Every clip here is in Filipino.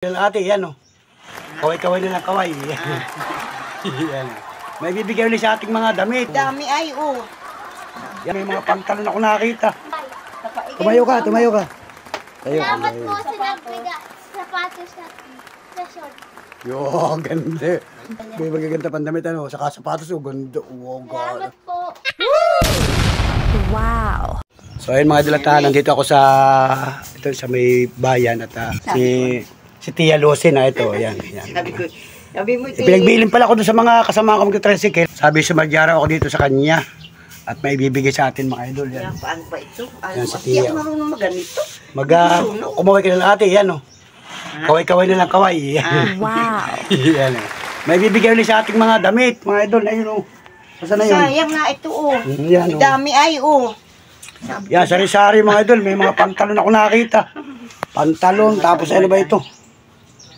Ate, yan o. Kaway-kaway na lang kaway. Yan. May bibigay ulit sa ating mga damit. Dami ay, oh. Yan, may mga pantalon ako nakakita. Tumayo ka, tumayo ka. Salamat po sa nagbiga sapatos na short. Yo, ganda. May magaganda pang damit, ano. Saka sapatos, oh, ganda. Oh, Salamat God. po. Wow! So, ayun mga dilata, nandito ako sa may bayan at si Tia Lucy na ito. Yan, yan. Sabi mo, Pinagbilin pala ako doon sa mga kasama ko mag-tricycle. Sabi sumadyara ako dito sa kanya. At may bibigay sa atin mga idol. Yan. paano ba ito? Yan, si Hindi Tia. ako marunong maganito. Kumaway ka na lang ate. Yan o. Kaway-kaway na lang kaway. Yan. Wow! Yan o. May bibigay ulit sa ating mga damit. Mga idol. Ayun o. Saan na yun? Sayang na ito, oh. Yan o. Dami ay, oh. Yan, sari-sari mga idol. May mga pantalon ako nakakita. Pantalon. Tapos ano ba ito?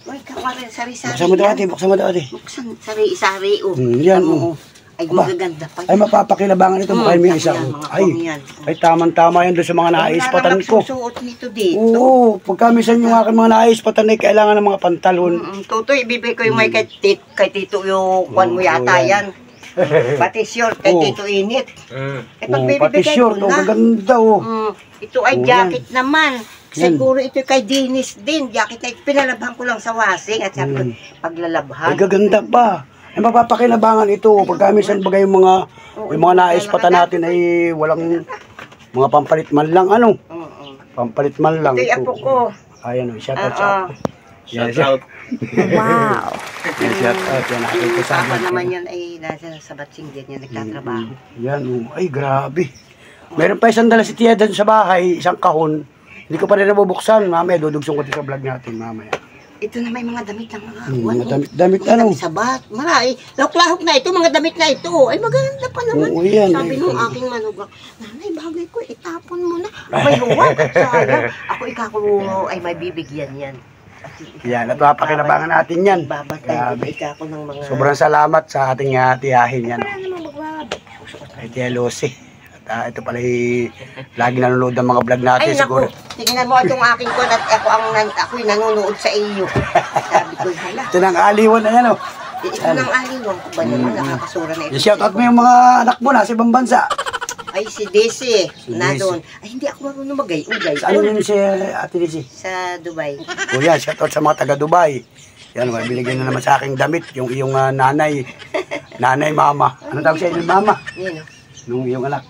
Uy, kawarin, sari-sari. Buksan mo daw ate. Buksan mo daw ate. Buksan, sari-sari, oh. Yan Ano, o. Ay, Aba. magaganda pa. Ay, mapapakilabangan ito. Mukha mo yung isa. yan, mga Ay, yan. ay tamang-tama yan doon sa mga naispatan ko. Susuot nito dito. Oo, pagka minsan yung aking mga naispatan ay kailangan ng mga pantalon. Tutoy, ibibigay ko yung may kay Tito yung kwan mo yata yan. Pati short kay Oo. Tito Init. Eh, pag Oo, bibigay pati short, ko oh, na. gaganda oh. Ito ay Oo, jacket naman. Yan. Siguro ito kay Dennis din. Jacket ay pinalabhan ko lang sa washing at sabi ko, Ay, paglalabhan. gaganda pa. Ay, mapapakinabangan ito. Pagka minsan bagay yung mga naispatan natin ay walang mga pampalit man lang, ano. Oo. Pampalit man lang. Ito yung apo ko. Ayan o, shout out Oo. sa apo. Shout out. Wow! Shout out. Yan, nakita sa Papa akin. naman yan ay nasa sa Batsing din yan nagtatrabaho. Yan o. Ay, grabe. Meron pa isang dala si Tia dyan sa bahay, isang kahon. Hindi ko pa rin nabubuksan. Mamaya, dudugsong ko ito sa vlog natin mamaya. Ito na may mga damit ng mga Mga damit Mga ano. damit sabat. Marami. Lahok-lahok na ito, mga damit na ito. Ay, maganda pa naman. Oo, yan. Sabi nung aking manugang, nanay, bagay ko, itapon mo na. May luwag. Sayang. Ako ikakulo ay may bibigyan yan. Yan, at mapakinabangan natin yan. Babatay Grabe. ko ng mga... Sobrang salamat sa ating tiyahin yan. Wala namang magbabay. Ay, Tia Lucy. At ito pala lagi nanonood ng mga vlog natin Ay, siguro. naku. Tingnan mo itong aking ko at ako'y nanonood sa iyo. Sabi ko, hala. Ito ng aliwan na yan o. Ito ng aliwang ko ba naman nakakasura na ito. I-shout out mo yung mga anak mo na sa ibang bansa. Ay, si Desi. Na Desi. doon. Ay, hindi ako marunong magay-ugay. Saan yun si Ate Lizzy? Sa Dubai. O yan, shout out sa mga taga Dubai. Yan, binigyan na naman sa aking damit. Yung iyong nanay. Nanay, mama. Ano tawag sa inyo, mama? Yun, no? Nung iyong anak.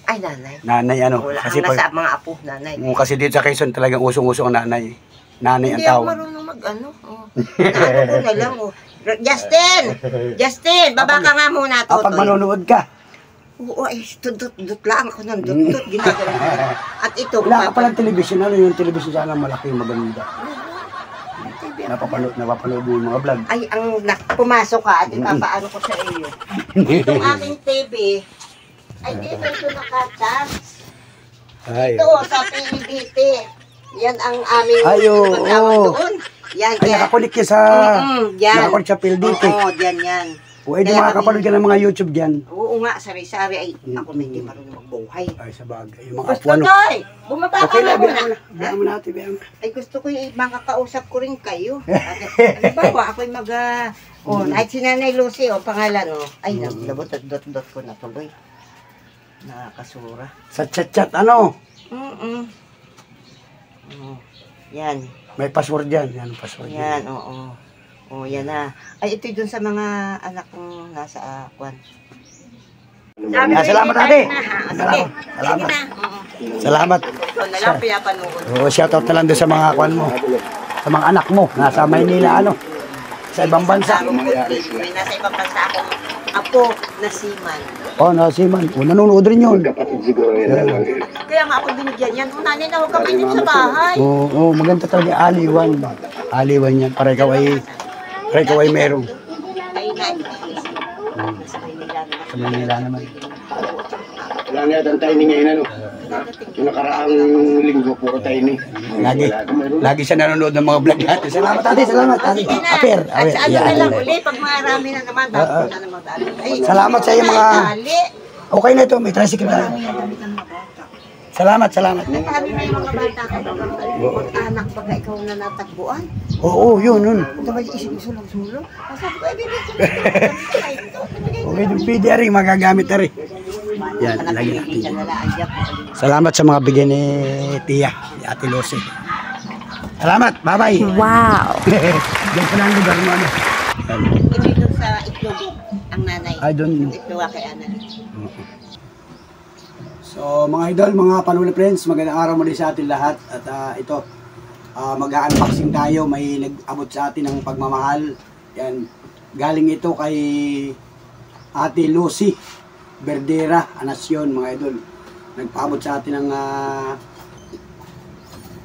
Ay, nanay. Nanay ano. Wala Kasi, kang nasa mga apo, nanay. kasi dito sa Quezon talagang usong-usong ang nanay. Nanay ang Hindi ako tawag. marunong mag-ano. Oh. Naano ko na lang, oh. Justin! Justin! Baba ka nga muna, Pag Totoy. manonood ka. Oo, ay, dut lang ako ng dut ginagawa ko. At ito, Wala ka palang television. Ano yung television sana malaki, maganda. Napapanood mo yung mga vlog. ay, pumasok ka at ipapaano ko sa iyo. Itong aking TV, ay dito ito nakatouch. Ay. Ito, sa PDT. Yan ang aming Ay, oo. pagkawal doon. Yan, Ay, nakakulik yan sa... yan. Nakakulik sa PLDT. Oo, yan. O, di Kaya makakapanood ka ng mga YouTube dyan. Oo nga, sari-sari. Ay, ako na hindi marunong magbuhay. Ay, sa bagay. Yung mga Gusto apuano. Toy! Bumaba ka Okay na lang, muna. bilang mo natin, bilang mo. Ay, gusto ko yung makakausap ko rin kayo. Halimbawa, ako'y kahit si Nanay Lucy, pangalan, ay, nabot-dot ko na tuloy. Nakakasura. Sa chat-chat, ano? Yan. May password dyan. Yan, password Yan, oo. Oh, yan na. Ay, ito dun sa mga anak kong nasa kwan. Salamat, ate. Salamat. Salamat. Salamat. Ito na lang pinapanood. O, shoutout na lang doon sa mga kwan mo. Sa mga anak mo. Nasa Maynila, ano? Sa ibang bansa. May nasa ibang bansa akong apo na seaman. Oh, nasiman. O, nanonood rin yun. Kaya nga ako binigyan yan. Nanay na huwag ka mainip sa bahay. Oo, maganda talaga yung aliwan. Aliwan yan. Para ikaw ay merong. Ay, sa Maynila naman. Sa Maynila naman. Wala nga ang timing ngayon, ano? Yung nakaraang linggo, puro timing. Lagi siya nanonood ng mga vlog natin. Salamat, ate. Salamat, ate. Sige na. Aper. At sa ano na lang uli, pag marami na naman, dapat na naman dali. Ay, Salamat sa iyo, mga... dali. Okay na ito. May tricycle tayo. Salamat, salamat. Sabi na yung mga bata ka anak pagka ikaw na natagpuan. Oo, yun. Ito ba isip sulong-sulong? Sabi ko, ibibig ko Okay, yung pwede rin, magagamit rin. Yan, lagyan natin. Salamat sa mga bigyan ni Tia, ni Ate Lucy. Salamat, bye-bye. Wow. Diyan pa lang lugar mo, ano. Yan. Ito doon sa itlog ang nanay. Ay, doon. Yung itlog kay Ana. So mga idol, mga Panula Friends, magandang araw muli sa atin lahat. At ito, mag-unboxing tayo. May nag-abot sa atin ng pagmamahal. Yan, galing ito kay Ate Lucy Berdera, Anasyon, mga idol. Nagpaabot sa atin ng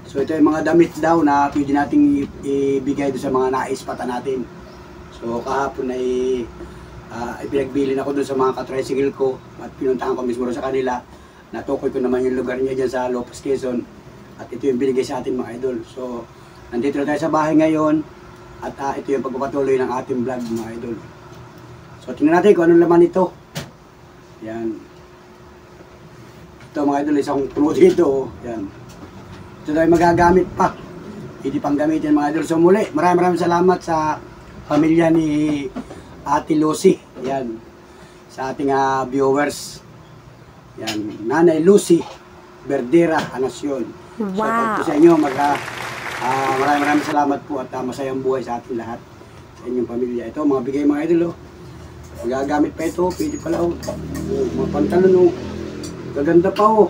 so ito yung mga damit daw na pwede nating ibigay doon sa mga naispata natin. So kahapon ay ipinagbili ako doon sa mga katricycle ko at pinuntahan ko mismo sa kanila. Natukoy ko naman yung lugar niya dyan sa Lopez, Quezon. At ito yung binigay sa atin, mga idol. So, nandito na tayo sa bahay ngayon. At ito yung pagpapatuloy ng ating vlog, mga idol. So, tingnan natin kung anong laman ito. Yan. Ito, mga idol, isang tulo dito. Yan. Ito tayo magagamit pa. Hindi pang gamitin, mga idol. So, muli, maraming salamat sa pamilya ni Ate Lucy. Yan. Sa ating viewers. Yan, Nanay Lucy Berdera, Anasyon. Wow. So, ito sa inyo, maraming salamat po at masayang buhay sa ating lahat, sa inyong pamilya. Ito, mga bigay mga idol, oh. Magagamit pa ito, pwede pala, oh. Mga pantalon, oh. Gaganda pa, oh.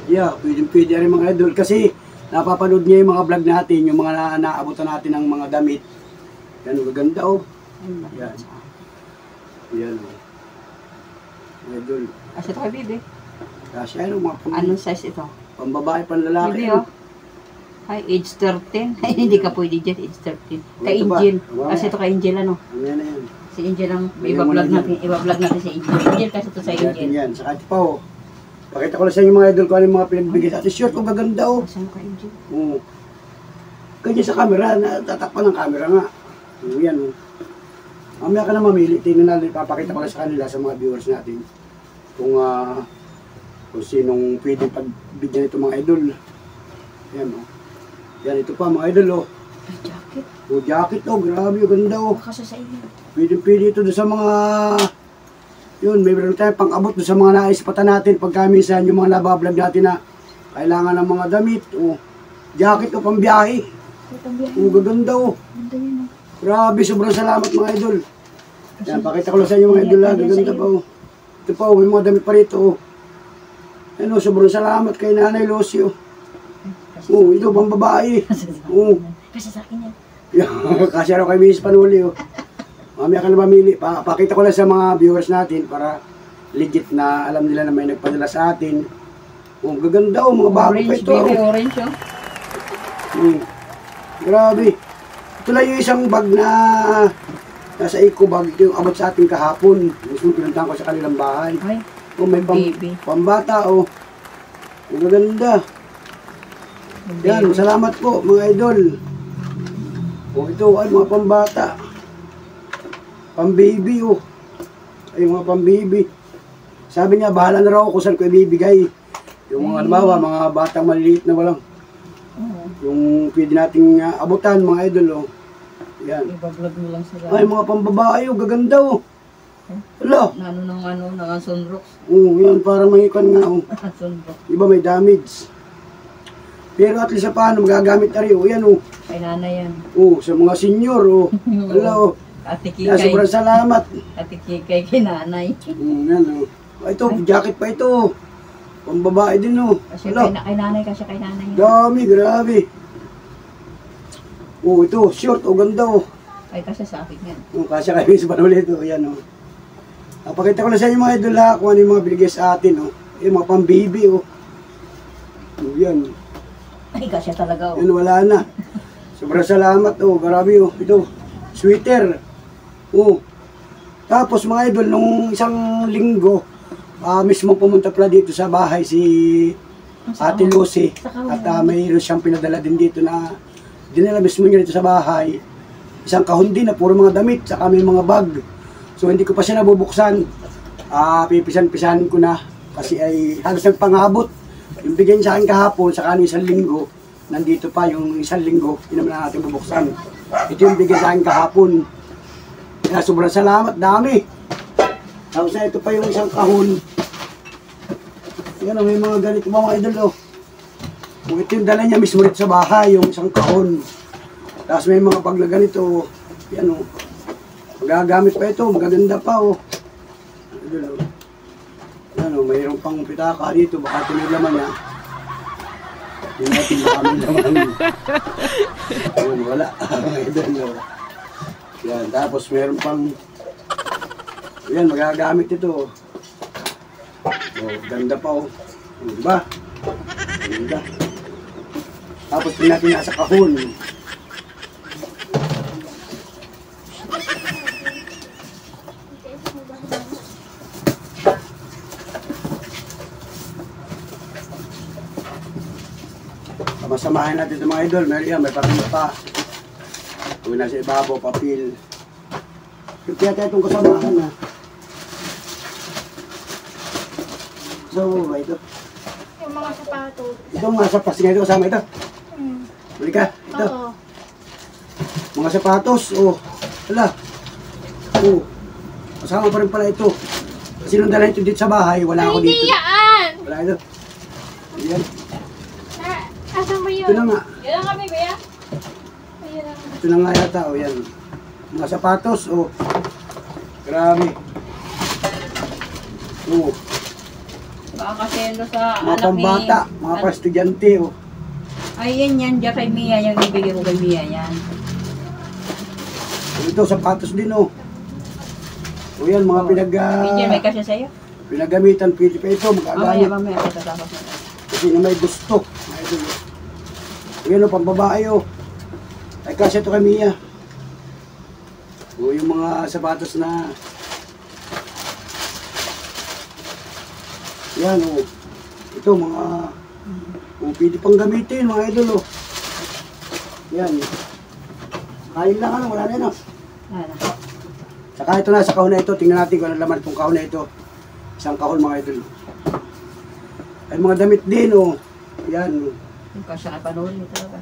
Yeah, pwede rin mga idol. Kasi, napapanood niya yung mga vlog natin, yung mga naabutan natin ng mga damit. Yan, gaganda, oh. Yan. Yan, oh. Idol. Kasi ito kay Bibi. Kasi ano, mga Anong size ito? pambabae, panlalaki. Bibi, oh. Ay, age 13. Ay, hindi ka pwede dyan, age 13. Kay Ito ba? Angel. Wow. Kasi ito kay Angel, ano? Ano yan na yan? Si Angel ang Bigyan mo na iba-vlog natin si Angel. Angel kasi ito sa Natin Angel. yan. Saka ito pa, oh. Pakita ko lang sa inyo mga idol kung ano yung mga pinagbigay sa atin. Short, oh, gaganda, oh. Saan kay Angel? Oo. Ganyan sa camera, natatakpan ng camera nga. Oo, yan, oh. Mamaya ka na mamili. Tingnan natin, papakita ko lang sa kanila, sa mga viewers natin. Kung sinong pwedeng pagbigyan ito mga idol. Yan, oh. Yan, ito pa mga idol, oh. Ay, jacket. Oh, jacket, oh. Grabe, oh, ganda, oh. Kasi sa inyo. Pwede ito doon sa mga... Yun, may meron tayong pang-abot doon sa mga naispatan natin. Pagka minsan yung mga nabablog natin na kailangan ng mga damit, oh. Jacket, oh, pambiyahe. Oh, gaganda, oh. Ganda yun, oh. Grabe, sobrang salamat mga idol. Yan, pakita ko lang sa inyo mga idol, ha. Gaganda pa, oh. Ito pa, oh, may mga damit pa rito, oh. Ano, sobrang salamat kay Nanay Lucy, oh. Oh, ito, pang babae. Oh. Kasi sa akin yan. Kasi araw kay Miss Panuli, oh. Mamaya ka na mamili. Pakita ko lang sa mga viewers natin para legit na alam nila na may nagpadala sa atin. Oh, gaganda, oh, mga bago pa Orange, ito. baby, Oh. orange, oh. Grabe. Ito lang yung isang bag na nasa eco bag. Ito yung abot sa atin kahapon. Gusto pinuntahan ko sa kanilang bahay. Ay, Oh, may baby. pambata, oh. Ang gaganda. Yan, salamat po mga idol. Oh, ito ay mga pambata. Pambaby, oh. Ay, mga pambaby. Sabi niya, bahala na raw kung saan ko ibibigay. Yung mga, halimbawa, mga batang maliliit na walang. Yung pwede nating abutan, mga idol, oh. Yan. Iba-vlog mo lang sila. Ay, mga pambabae, oh. Gaganda, oh. Hala. Nang sunrocks. Oh, yan, parang may ikan nga, oh. Sunrocks. Iba may damage. Pero at least sa paano, magagamit na rin, oh. Yan, oh. Kay nanay yan. Oh, sa mga senior, oh. Hala, oh. Ate Kaya Kikay. sobrang salamat. Ate Kikay kay nanay. Yan, oh. Ito, jacket pa ito. Pambabae din, oh. Kasi Hala. kay nanay, kasi kay nanay. yan. Dami, grabe. Oh, ito, short, oh, ganda, oh. Ay, kasi sa akin yan. Oh, kasi kayo sa panuli ito, yan, oh. Napakita ko na sa inyo mga idol, ha, kung ano yung mga binigay sa atin, oh. Yung mga pang-baby, oh. Oh, yan. Ay, kasi talaga, oh. Yan, wala na. Sobrang salamat, oh. Grabe, oh. Ito, sweater. Oh. Tapos, mga idol, nung isang linggo, mismo pumunta pala dito sa bahay si Ate Lucy. At mayroon siyang pinadala din dito na dinala mismo niya dito sa bahay. Isang kahon din na puro mga damit, saka may mga bag. So hindi ko pa siya nabubuksan. Pipisan-pisanin ko na Kasi ay halos nagpangabot. Yung bigyan sa akin kahapon, sa kanin isang linggo, nandito pa yung isang linggo, hindi naman natin bubuksan. Ito yung bigyan sa akin kahapon. Kaya sobrang salamat, dami. Tapos na ito pa yung isang kahon. Yan, may mga ganito ba mga idol, oh. Kung ito yung dala niya mismo rin sa bahay, yung isang kahon. Tapos may mga pag na ganito, yan, oh. Magagamit pa ito, magaganda pa, oh. Idol, oh. Yan, oh, mayroon pang pitaka dito, baka tinilaman niya. Hindi natin makaming laman. Yan, wala. Idol, oh. Yan, tapos mayroon pang, yan, magagamit ito, oh. Oh, ganda pa, oh. Diba? Ganda. Tapos tingnan natin nasa kahon. Masamahin natin ito mga idol. May papel pa. Huwag na sa ibabaw, papel. Kaya tayo itong kasamahan na. So, ito. Yung mga sapatos. Ito mga sapatos nga ito, kasama ito. Balik ka, ito. Oo. Mga sapatos, oh. Wala. Oh. Kasama pa rin pala ito. Kasi nung dala ito dito sa bahay, wala ako dito. Hindi yan! Wala ito. Ayan. Asan ba yun? Ito na nga. Yan lang kami, Bea. Ayun lang. Ito na nga yata, oh yan. Mga sapatos, oh. Grabe. Oh. Baka kasi sa Mga anak pambata, mga pa-estudyante, oh. Ay, yan dyan kay Mia. Yung ibigay ko kay Mia yan. Ito, sapatos din, oh. O yan, mga Hindi, may kasya sa'yo. pinagamitan, pwede pa ito, magagamit. Mamaya, kita tapos na. Kasi na may gusto. Ayan o, pambabae o. Ay kasi ito kay Mia. O yung mga sapatos na. Yan o. Ito mga. O pwede pang gamitin mga idol o. Yan. Kain lang ano, wala na yun o. Ano? Saka ito na sa kahon na ito. Tingnan natin kung ano laman itong kahon na ito. Isang kahon mga idol. Ay mga damit din o. Yan o. Yung kasya kay Panuli talaga.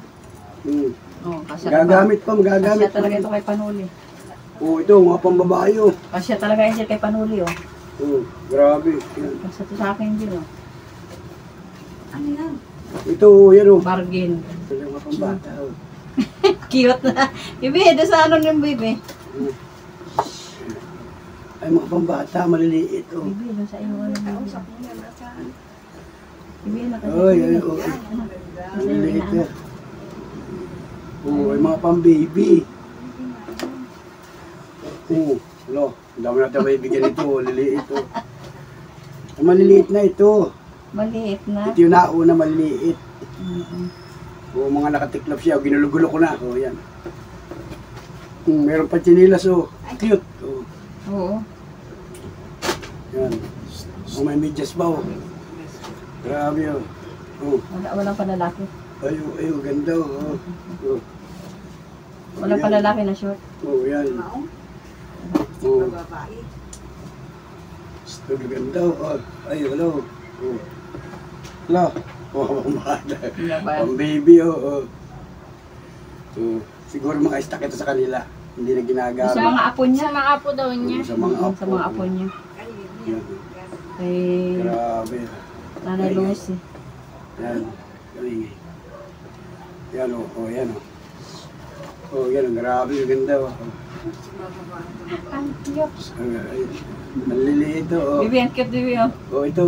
Oo, kasya Magagamit pa, magagamit Kasya talaga ito kay Panuli. Oo, ito, mga pambabae oh. Kasya talaga yun kay Panuli, oh. Oo, grabe. Yan. Kasya ito sa akin din, oh. Ano yan? Ito, yan oh. Bargain. Ito yung mga pambata oh. Cute na. Bibi, doon sa ano yung bibi? Ay, mga pambata, maliliit oh. Bibi, doon sa iyo. Bibi, Ay, ay, oh. Maliliit yan. Oo, ay mga pang-baby. Oo, lo, ang dami natin may bigyan ito, liliit oh. Ay, maliliit na ito. Maliit na. Ito yung nauna, maliliit. Oo, mga nakatiklop siya, ginulugulo ko na. Oo, yan. Meron pa chinilas oh. Cute. Oo. Oo. Yan. Oh, may medyas pa oh. Grabe oh. Oh. Walang panlalaki. Ay, ganda oh. Oh. Walang panlalaki na short. Oh, yan. Oh. Ito ganda oh. Ay, hello. Oh. Hello. Oh, pambata. Pang baby oh. Oh. Siguro mga istak ito sa kanila. Hindi na ginagamit. Sa mga apo niya. Sa mga apo daw niya. Sa mga apo. Sa mga apo niya. Yan. Kay Grabe. Nanay Luis eh. Yan. Yan. Yan o. Oh, yan o. Oh, yan. Grabe. Ganda o. Ang cute. Maliliit o. Bibi, ang cute Bibi, oh. Oh, ito.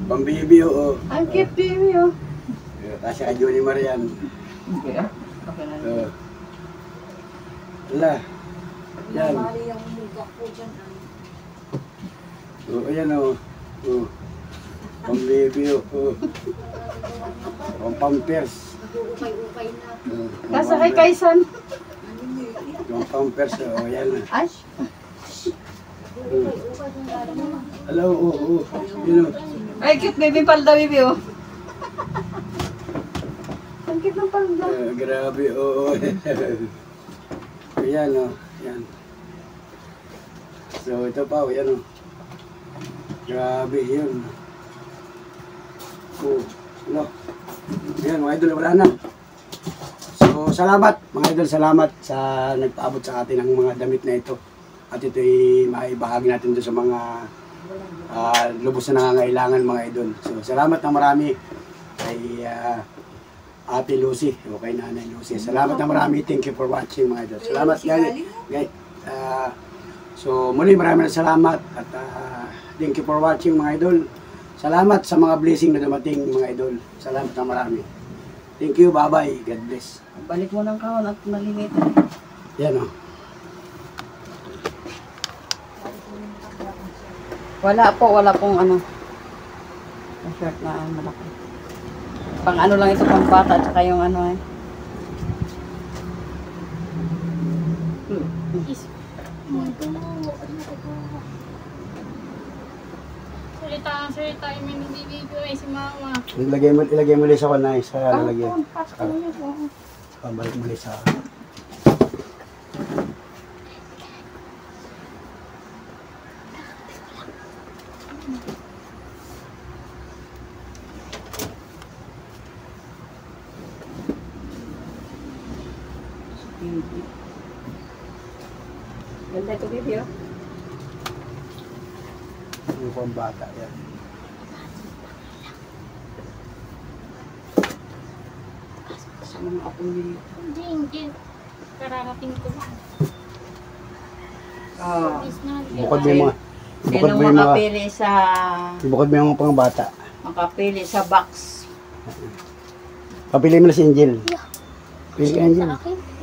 Pang baby o. Ang cute Bibi, oh. Kasi ka Johnny Marian. Hindi ah. Okay na. Wala. Yan. Oh, ayan o. Oh. Pang baby o. Oh. Pang pampers. Kasa kay Kaisan. Yung pampers o. Ayan na. Ay. Hello, oo. Yun o. Ay, cute baby palda Bibi, oh. Ang cute ng palda. Grabe, oo. Ayan o. Yan. So, ito pa o. Yan o. Grabe, yun. Oh, ano? Ayan, mga idol, wala na. So, salamat, mga idol, salamat sa nagpaabot sa atin ng mga damit na ito. At ito'y maibahagi natin doon sa mga lubos na nangangailangan, mga idol. So, salamat na marami kay Ate Lucy o kay Nanay Lucy. Salamat na marami. Thank you for watching, mga idol. Salamat, guys. So, muli maraming salamat at thank you for watching, mga idol. Salamat sa mga blessing na dumating, mga idol. Salamat na marami. Thank you, bye-bye. God bless. Balik mo ng kahon at malimit. Yan, oh. Wala pong ano. Shirt na malaki. Pang ano lang ito, pang bata, at saka yung ano eh. Salita, may nabibigay si mama. Ilagay mo ulit sa kunay, sa lalagyan. Pasko niyo po. Balik mo ulit sa... Ganda ito, baby, oh. Yung pang bata, yan. Sa mga apo niyo. Hindi. Kararating ko lang. Oh. Bukod mo yung mga... Bukod Sino mo yung mga... makapili sa... Bukod mo yung pang bata. Makapili sa box. Papili mo na si Angel. Pili ka, Angel.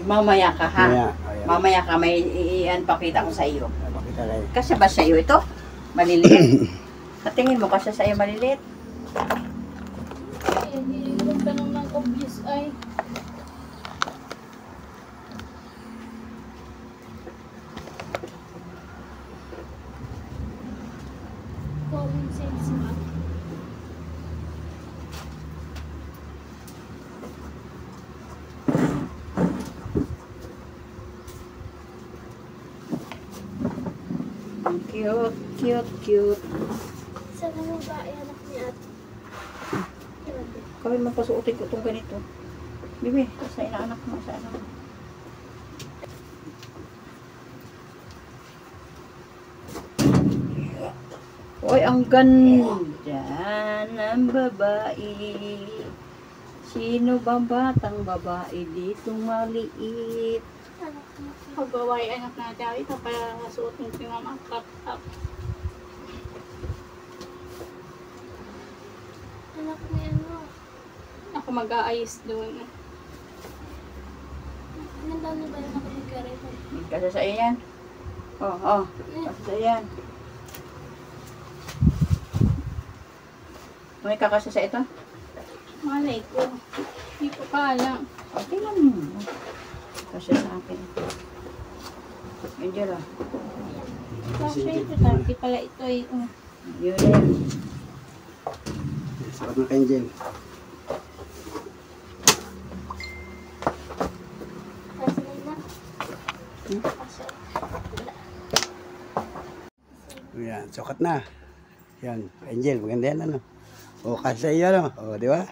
Mamaya ka, ha? Mamaya, ayan. Mamaya ka, may iyan pakita ko sa iyo. Pakita kayo. Kasi ba sa iyo ito? Maliliit. Katingin mo kasi sa iyo maliliit. Hindi ka nang obvious ay. Common sense ma. Cute, cute, cute. Sa mga ba ay anak ni ate? Kawin mapasuotin ko itong ganito. Bibi, sa inaanak mo, sa anak mo. Uy, ang ganda ng babae. Sino bang batang babae dito maliit? Pagbaway anak na tayo, kaya suotin ko yung mga tap-tap. Anak ni ano? Ako mag-aayos doon. Anong dami ba yung nakapagkarito? Kasi sa iyo yan. Oh. Kasi sa iyo yan. May kakasa sa ito? Malay ko. Hindi ko kaya. O, tingnan mo. Kasi sa akin. Angel, ah. Kasi ito, dati pala ito ay Yun yan. Sakat na kay Angel. kasi na. Yan, sukat na. Yan, Angel, maganda yan, ano? O, kasi sa iyo, ano? O, di ba?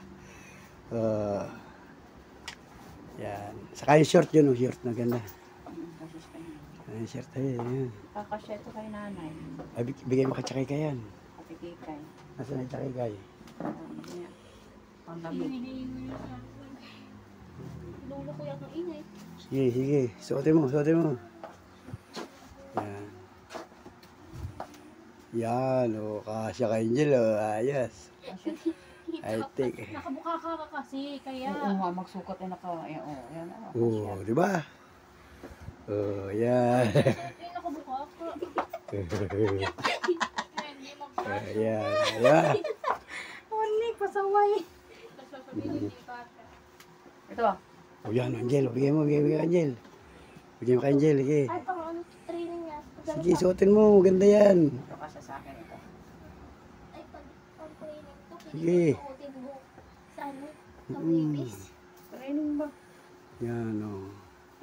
Yan. Saka yung short yun, short na ganda. Kasi sa kanya. Yung short ay, yan. Kakasya ito kay nanay. Ay, bigay mo ka tsakay yan. Kapikikay. Nasaan yung tsakay? Panglamig. Lulo ko yung ingay. Sige. Suotin mo. Yan. Yan, o, kasya kay Angel, o, ayos. I think. Nakabuka ka kasi, kaya. Oo nga, magsukat ay naka... Yan, yan. Oo, di ba? Oh, yan. Ay, nakabuka ka. Hindi mag- Yan. Unik, pasaway. sasabihin ni Pata. Ito. O yan, Angel, bigay mo, Angel. Bigay mo kay Angel, sige. Ay, pang ano, training niya. Sige, suotin mo, ganda yan. Ito kasi sa akin ito. Ay, pang training to. Sige. Suotin mo. Sa ano? Sa babies. Training ba? Yan, o.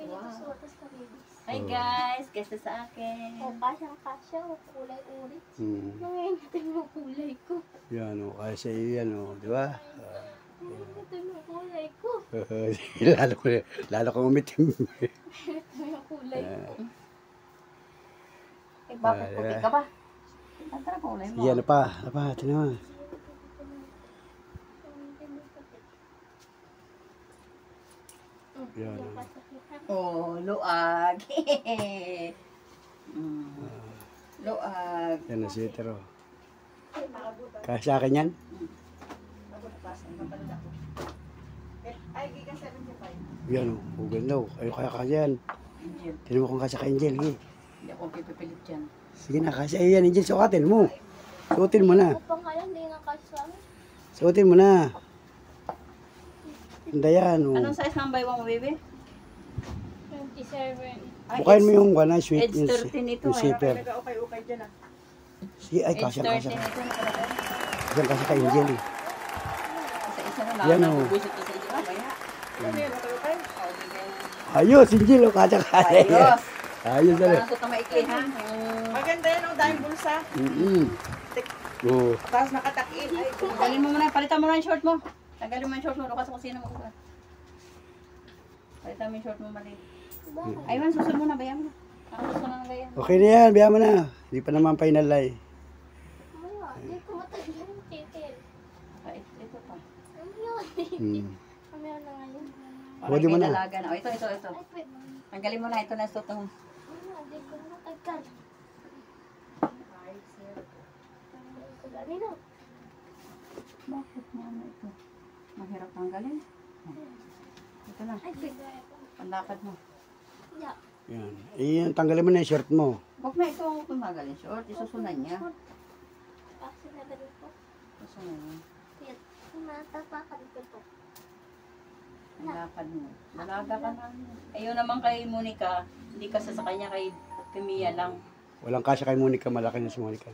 suot sa babies. Hi guys, gusto sa akin. O, kasyang-kasya, o kulay-uri. Hmm. Nangyaynatin yung kulay ko. Yan o, kaya sa iyo yan o, di ba? Nangyaynatin yung kulay ko. lalo kang umitim. Ito yung kulay ko. Eh, bakit puti ka ba? Ang tara ko ulay mo. Sige, ano pa, tinan mo. Yan. Oh, luag. Luag. Yan na sweater o. Kaya sa akin yan? Yan o, ganda o. Ayaw kaya yan. Angel. Tinan mo kung kasya ka Angel. Sige. Hindi ako pipipilit dyan. Sige na, kasya yan Angel. Sukatin mo. Suotin mo na. O, pangalan, hindi nga kasya sa amin. Suotin mo na. Ganda yan o. Anong size ng buy mo, baby? 27. Ay, Bukayin mo yung wala, sweet. Edge 13 ito. Yung zipper. Okay dyan ah. Sige, ay, Edge kasya 13 ka. ito. nakalagay. Diyan kasya ka Angel eh. Isa na lang. Yan, oh. Nagugusit ko sa inyo. Mamaya. Ano yan? Okay. Oh, bigay. Ayos, Angel o. Kasya ka. Ayos. Ayos na. Parang suot na maikli ha. Yung... Maganda yan, ang daming bulsa. Oo. Tapos nakatak-in. Ay, Tanggalin mo muna. Palitan mo na yung short mo. Tanggalin mo yung short mo. Lukas sa kusina mo. Palitan mo yung short mo mali. Aywan, susunod mo na. Bayan mo na. Ako susunod na bayan. Okay na yan, biya mo na. Hindi pa naman final ay. Wala, hindi ko matagal yung titil. Ah, ito pa. Ano yun? Hmm. Kami na ngayon. Pwede mo na. Dalaga na. Oh, ito. Ay, wait. Tanggalin mo na. Ito na suot mo. Ano, hindi ko matagal. Kanino? Bakit mo ano ito? Mahirap tanggalin. Ito na. Ay, wait. Pandakad mo. Yeah. Yan. Iyan, tanggalin mo na yung shirt mo. Huwag na ito ang tanggalin short. Isusunan niya. Kasi nabalik ko. Isusunan niya. Wait. Matapakan ko to. Pandakad mo. Dalaga ka na. Ayun naman kay Monica. Hindi ka sa kanya kay Mia lang. Walang kasya kay Monica, malaki na si Monica.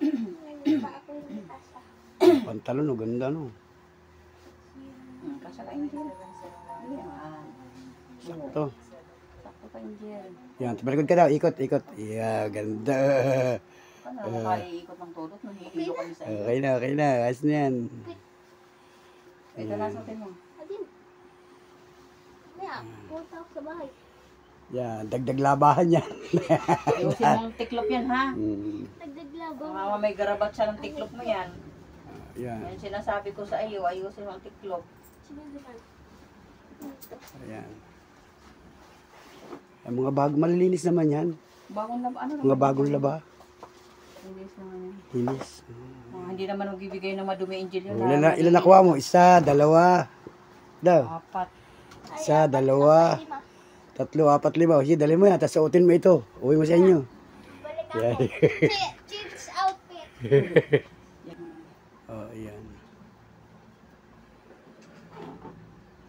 Ngayon pa ako hindi kasya. Pantalon, oh, ganda no. Kasya ka Angel. Ayan. Sakto. Sakto ka Angel. Yan, tabalikod ka daw, ikot. Yeah, ganda. Ano, nakaiikot ng tulot. Nahihilo kami sa iyo. Okay na. Ayos na yan. Ito na sa mo. Adin. Yeah, punta ako sa bahay. Yan, dagdag labahan yan. Ayusin mong tiklop yan ha. Nagdaglabaw. Mga may garabat siya ng tiklop mo yan. Yan, Yan sinasabi ko sa iyo. Ayusin mong tiklop. Sinibigan. ayan. Ang mga bago, malilinis naman yan. Bagong laba. Ano Mga bagong laba. Linis naman yan. Linis. Hindi naman magbibigay ng madumi Angel yun. Ilan nakuha mo? Isa, dalawa. Daw. 4. Isa, dalawa. 3, 4, 5. Sige, dali mo yan. Tapos suotin mo ito. Uwi mo sa inyo. Balik ako. Cheats outfit. Oh, ayan.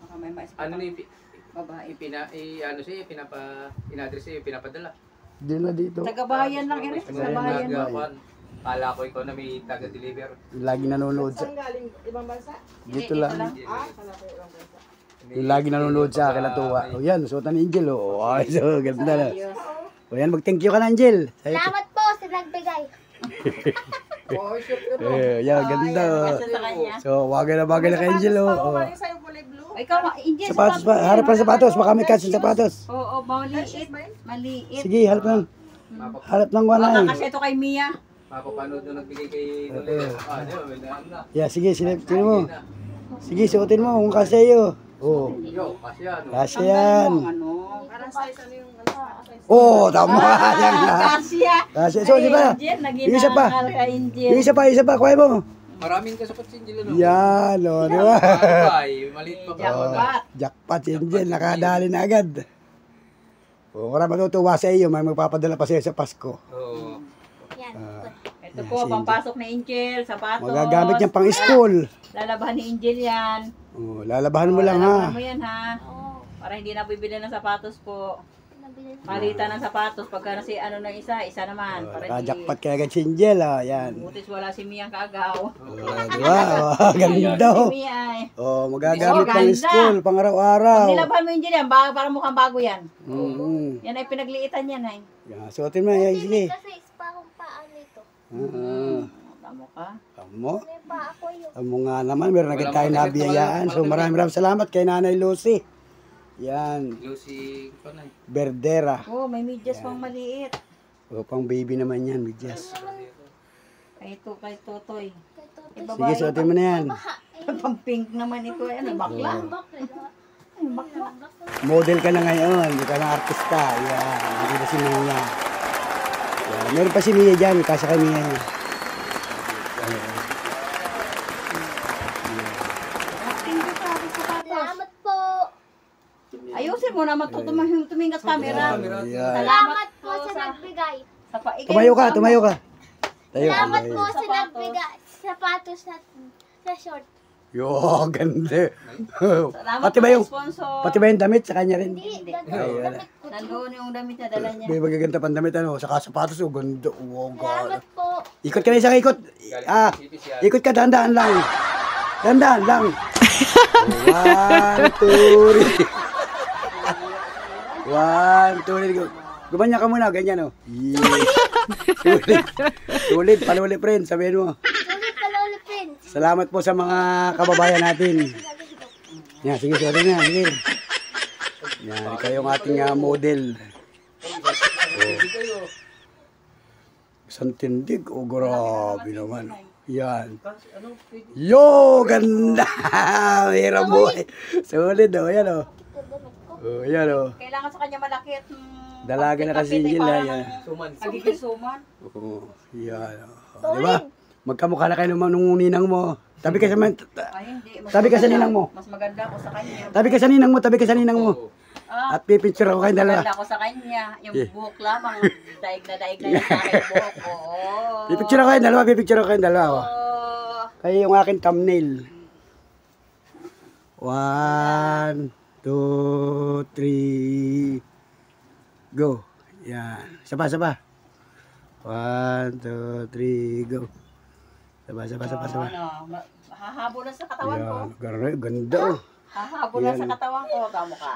Baka may mais. Ano na Babae. in-address sa'yo, pinapadala. Di na dito. Tagabayan lang yun. Tagabayan lang. Nagapan. Kala ko ikaw na may taga-deliver. Lagi nanonood sa... saan galing? Ibang bansa? Dito lang. Ah, kala ko ibang bansa. Yung lagi nanonood sa akin natuwa. O yan, suotan ni Angel. O, ay, so, ganda na. O yan, mag-thank you ka na, Angel. Salamat po sa nagbigay. Oh, shoot ko no. Yan, ganda. Kasi sa kanya. So, wagay na kay Angel. Oo, O. mali sa'yo kulay blue. Ikaw, Angel. Sapatos pa. Harap pa ng sapatos. Baka may catch yung sapatos. Oo, maliit. Maliit. Sige, harap lang. Harap lang wala Baka eh. kasi ito kay Mia. Mapapanood nung nagbigay kay Nolera. Di ba, may daan na. Yeah, sige, sino mo. Sige, suotin mo kung kasi iyo. O, Yo, kasya, no? kasi Tanggal yan. mo, ano. Parang size ano yung ano, size. Oh, tama. Yan nga. Kasya. Kasi, so, di ba? Angel, Yung isa pa. naginakal ka Angel. Yung isa pa, kuha mo. Maraming kasukot si Angel, ano? Yan, o, di ba? Ay, maliit pa ba? Jackpot. Jackpot si Angel, nakadali na agad. O, marami matutuwa sa iyo, may magpapadala pa sa iyo sa Pasko. Oo. Yan. Ito po, pampasok ni Angel, sapatos. Magagamit niyan pang school. Lalabahan ni Angel yan. O, lalabahan mo lang ha. Lalabahan mo yan ha. Oo. Para hindi na bibili ng sapatos po. nabili. Palitan ng sapatos. Pagka na si ano na isa, isa naman. Para di. Nakajakpat kaya agad si Angel, yan. Butis wala si Miyang kaagaw. Di ba? Ganda, Si oh. Mia eh. Magagamit pang Ganda. school, pang araw-araw. Pag nilabhan mo yun dyan, parang mukhang bago yan. Yan ay pinagliitan yan ay. Yan, suotin mo, yan, sige. Kasi parang paa nito. Tamo ka. Amo. May paa ko yung Amo nga naman, meron agad tayo nabiyayaan. So maraming salamat kay Nanay Lucy. Yan, Lucy, panay. Berdera. Oh, may medyas pang maliit. Pang baby naman yan, bidyas. Kay Totoy. kay Eh, Sige, suotin mo na yan. Pang pink naman ito. Ano, bakla. Model ka na ngayon, hindi ka na artista. Yan, hindi na si Mia. Yan, meron pa si Mia dyan, kasi kay Mia niya. Salamat po. Ayusin mo naman ito tumingas camera. Yan. Salamat po sa nagbigay. Tumayo ka, tumayo ka. Tayo ka. Salamat po sa nagbigay. Sapatos sa short. Yo, ganda. Salamat Pati ba yung, sponsor. pati ba yung damit sa kanya rin? Hindi, Ay, damit ko. Nandoon yung damit na dala niya. May magaganda pang damit, ano, saka sapatos, ganda. Oh, God. Salamat po. Ikot ka na isang ikot. Ikot ka, dahan-dahan lang. Dahan-dahan lang. 1, 2, 3. 1, 2, 3. Go. Gumanya ka muna, ganyan, oh. Yeah. Sulit. Sulit, paluli, friend, sabihin mo. Sulit ka lolo, friends. Salamat po sa mga kababayan natin. Yan, sige, sorry na, sige. Yan, ikaw yung ating model. Oh. Isang tindig, oh, grabe naman. Yan. Yo, ganda! Mayroon buhay. Solid, oh, yan, oh. Oh, yan, oh. Kailangan sa kanya malaki at Dalaga na kasi kapit ay Angel, parang yan. Pagiging suman. Oh, yan, oh. Di ba? Magkamukha na kayo nung ninang mo. Tabi ka sa man. Ay, hindi. Tabi ka sa ninang mo. Mas maganda ako sa kanya. Tabi ka sa ninang mo, tabi ka sa ninang mo. Ah, At pipicture ako kayong dalawa. maganda ako sa kanya. Yung Yeah. buhok lamang. Daig na yung sa akin buhok. Oo. Pipicture ako kayong dalawa, pipicture ako kayong dalawa. Oh. Kaya yung akin thumbnail. 1, 2, 3. Go. Yan. Sapa. 1, 2, 3, go. Sapa. Ano, hahabulan sa katawan ko. Yan. Ganda, oh. Hahabulan sa katawan ko. Tamo ka.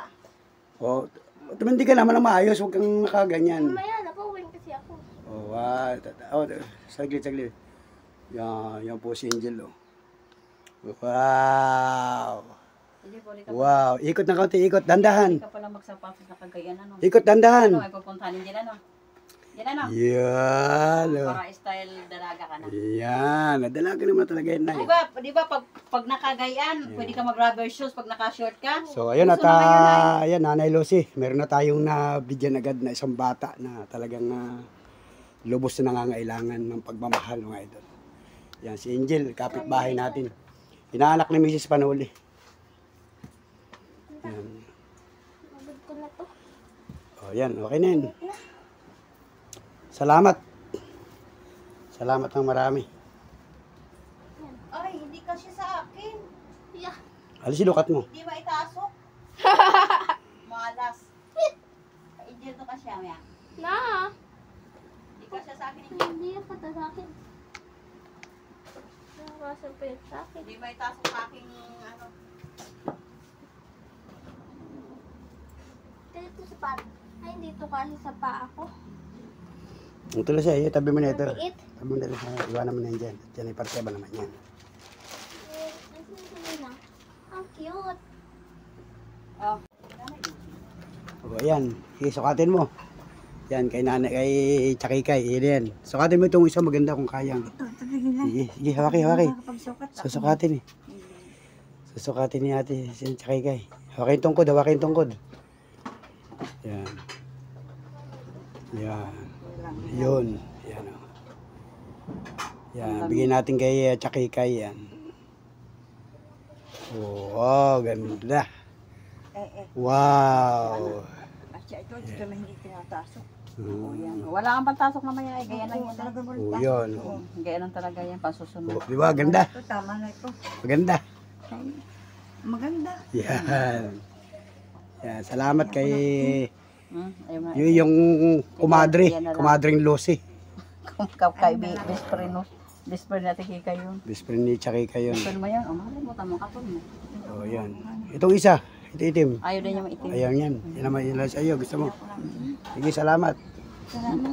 Oh, tumindi ka naman ng maayos, huwag kang nakaganyan. Mamaya, napauwing kasi ako. Oh, saglit. Yan po si Angel, oh. Wow. Hindi po, ulit Wow, ikot ng kaunti, ikot, dandahan. ka pala magsapatos na kagayan. Ano? Ikot, Ano, dandahan. ay pupuntahan din ano? Yan ano? Yan, oh. Para style dalaga ka na. Yan, nadalaga naman talaga yan, Nay. Di ba pag nakagayan, pwede ka mag-rubber shoes pag naka-short ka? So, ayun at, Gusto na ngayon, Nay. ayan, Nanay Lucy, meron na tayong nabigyan agad na isang bata na talagang lubos na nangangailangan ng pagmamahal, mga idol. Yan, si Angel, kapitbahay natin. Inaanak ni Mrs. Panuli. Yan. Magod ko na to. O, yan, okay na yun. Salamat. Salamat ng marami. Ay, hindi kasi sa akin. Yeah. Alisin, lukat mo. Hindi maitasok. Malas. Angel to kasi yan. Na. Hindi kasi sa akin. Angel. Hindi ka ta sa akin. Nakawasan pa yun sa akin. Hindi maitasok sa aking ano. Dito sa paa. Ay, dito kasi sa paa ko. Ito lang siya, tabi mo na ito. Maliit. Tabi mo na ito, iwanan mo na yan dyan. Diyan ay parteba naman yan. Ang cute. Oh. O, ayan, sige, sukatin mo. Yan, kay nanay, kay Chakikay, yan. Sukatin mo itong isa maganda kung kayang. Sige, hawaki. Susukatin eh. Susukatin ni ate, si Chakikay. Hawakin tungkod. Yan. Yun. Yan, o. Yan, bigyan natin kay Chakikay, yan. Oh, ganda. Wow. Asya ito, dito na hindi tinatasok. Oh, yan. Wala kang pantasok naman yan. Gaya lang yan. Oh, yun. Oh, gaya lang talaga yan. Pasusunod. Oh, di ba, ganda? Ito, tama na ito. Maganda. Maganda. Yan. Yan, salamat kay Ayun nga. Yun yung kumadre, Yan na lang. kumadring Lucy. Kung best friend no. Best friend natin kay kayo. Best friend ni Chucky kayo. Best friend mo yan. Mahal mo, tamang kapon mo. Oh, yan. Itong isa, ito itim. Ayaw din niya maitim. Ayaw yan. Yan naman yun lang sa iyo. Gusto mo. Sige, salamat.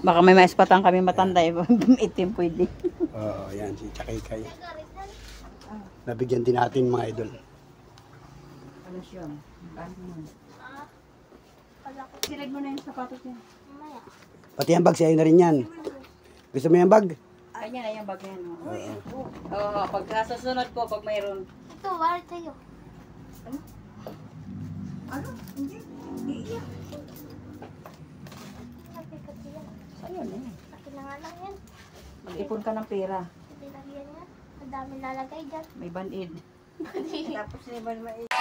Baka may maispatan kami matanda eh. Itim pwede. Oo, yan. Si Chucky kayo. Nabigyan din natin mga idol. Ano siya? Sirag mo na yung sapatos niya. Pati yung bag, sa'yo na rin yan. Gusto mo yung bag? Kanya na yung bag yan. Oo, pag susunod po, pag mayroon. Ito, wala tayo. Napikat yan. Ayun eh. Akin na nga lang yan. Mag-ipon ka ng pera. Hindi lang yan yan. Ang dami nalagay dyan. May band-aid. Tapos ni